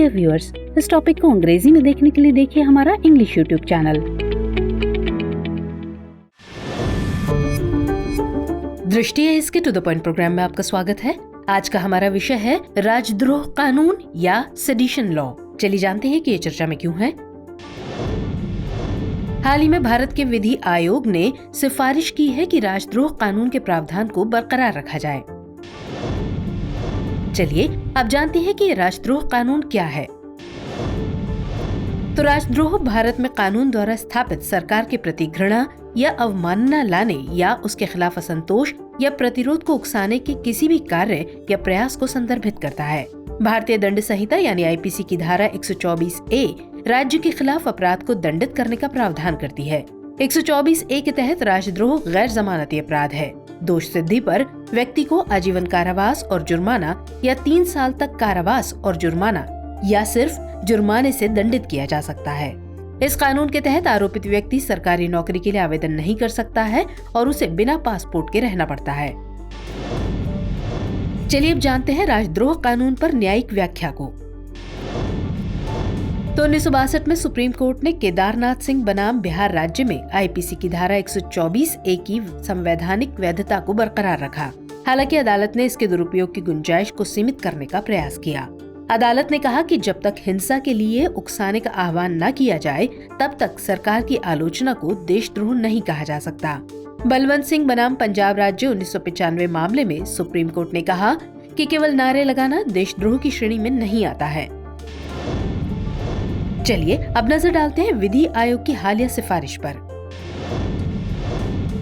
Dear viewers, इस topic को अंग्रेजी में देखने के लिए देखिए हमारा इंग्लिश यूट्यूब चैनल। दृष्टि इसके टू द पॉइंट प्रोग्राम में आपका स्वागत है। आज का हमारा विषय है राजद्रोह कानून या सेडिशन लॉ। चलिए जानते हैं कि ये चर्चा में क्यों है। हाल ही में भारत के विधि आयोग ने सिफारिश की है कि राजद्रोह कानून के प्रावधान को बरकरार रखा जाए। चलिए अब जानते हैं कि राजद्रोह कानून क्या है। तो राजद्रोह भारत में कानून द्वारा स्थापित सरकार के प्रति घृणा या अवमानना लाने या उसके खिलाफ असंतोष या प्रतिरोध को उकसाने के किसी भी कार्य या प्रयास को संदर्भित करता है। भारतीय दंड संहिता यानी आईपीसी की धारा 124A राज्य के खिलाफ अपराध को दंडित करने का प्रावधान करती है। 124A के तहत राजद्रोह गैर जमानती अपराध है। दोष सिद्धि पर व्यक्ति को आजीवन कारावास और जुर्माना या 3 साल तक कारावास और जुर्माना या सिर्फ जुर्माने से दंडित किया जा सकता है। इस कानून के तहत आरोपित व्यक्ति सरकारी नौकरी के लिए आवेदन नहीं कर सकता है और उसे बिना पासपोर्ट के रहना पड़ता है। चलिए अब जानते हैं राजद्रोह कानून पर न्यायिक व्याख्या को। तो 1962 में सुप्रीम कोर्ट ने केदारनाथ सिंह बनाम बिहार राज्य में आईपीसी की धारा 124A की संवैधानिक वैधता को बरकरार रखा। हालांकि अदालत ने इसके दुरुपयोग की गुंजाइश को सीमित करने का प्रयास किया। अदालत ने कहा कि जब तक हिंसा के लिए उकसाने का आह्वान न किया जाए तब तक सरकार की आलोचना को देशद्रोह नहीं कहा जा सकता। बलवंत सिंह बनाम पंजाब राज्य 1995 मामले में सुप्रीम कोर्ट ने कहा कि केवल नारे लगाना देशद्रोह की श्रेणी में नहीं आता है। चलिए अब नजर डालते हैं विधि आयोग की हालिया सिफारिश पर।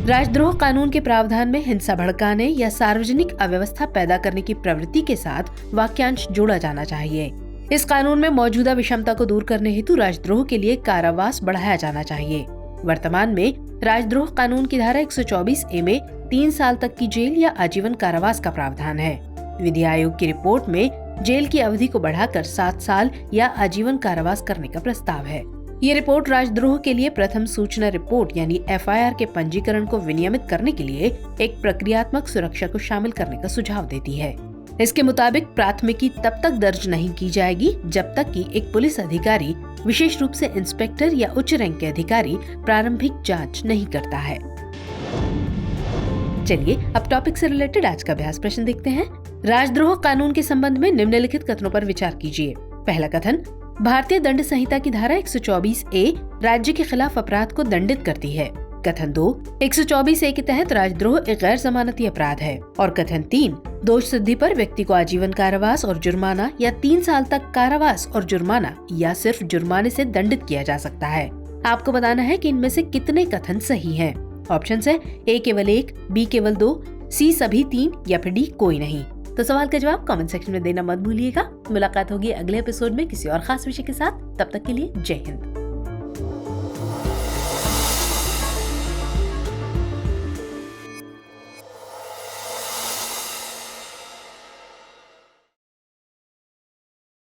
राजद्रोह कानून के प्रावधान में हिंसा भड़काने या सार्वजनिक अव्यवस्था पैदा करने की प्रवृत्ति के साथ वाक्यांश जोड़ा जाना चाहिए। इस कानून में मौजूदा विषमता को दूर करने हेतु राजद्रोह के लिए कारावास बढ़ाया जाना चाहिए। वर्तमान में राजद्रोह कानून की धारा 124A में 3 साल तक की जेल या आजीवन कारावास का प्रावधान है। विधि आयोग की रिपोर्ट में जेल की अवधि को बढ़ाकर 7 साल या आजीवन कारावास करने का प्रस्ताव है। ये रिपोर्ट राजद्रोह के लिए प्रथम सूचना रिपोर्ट यानी FIR के पंजीकरण को विनियमित करने के लिए एक प्रक्रियात्मक सुरक्षा को शामिल करने का सुझाव देती है। इसके मुताबिक प्राथमिकी तब तक दर्ज नहीं की जाएगी जब तक कि एक पुलिस अधिकारी, विशेष रूप से इंस्पेक्टर या उच्च रैंक के अधिकारी, प्रारंभिक जांच नहीं करता है। चलिए अब टॉपिक से रिलेटेड आज का अभ्यास प्रश्न देखते हैं। राजद्रोह कानून के संबंध में निम्नलिखित कथनों पर विचार कीजिए। पहला कथन, भारतीय दंड संहिता की धारा 124A राज्य के खिलाफ अपराध को दंडित करती है। कथन 2, 124A के तहत राजद्रोह एक गैर जमानती अपराध है। और कथन 3, दोष सिद्धि पर व्यक्ति को आजीवन कारावास और जुर्माना या 3 साल तक कारावास और जुर्माना या सिर्फ जुर्माने से दंडित किया जा सकता है। आपको बताना है कि इनमें से कितने कथन सही हैं। ऑप्शन है A केवल 1, B केवल 2, C सभी 3 या फिर D कोई नहीं। तो सवाल का जवाब कमेंट सेक्शन में देना मत भूलिएगा। मुलाकात होगी अगले एपिसोड में किसी और खास विषय के साथ। तब तक के लिए जय हिंद।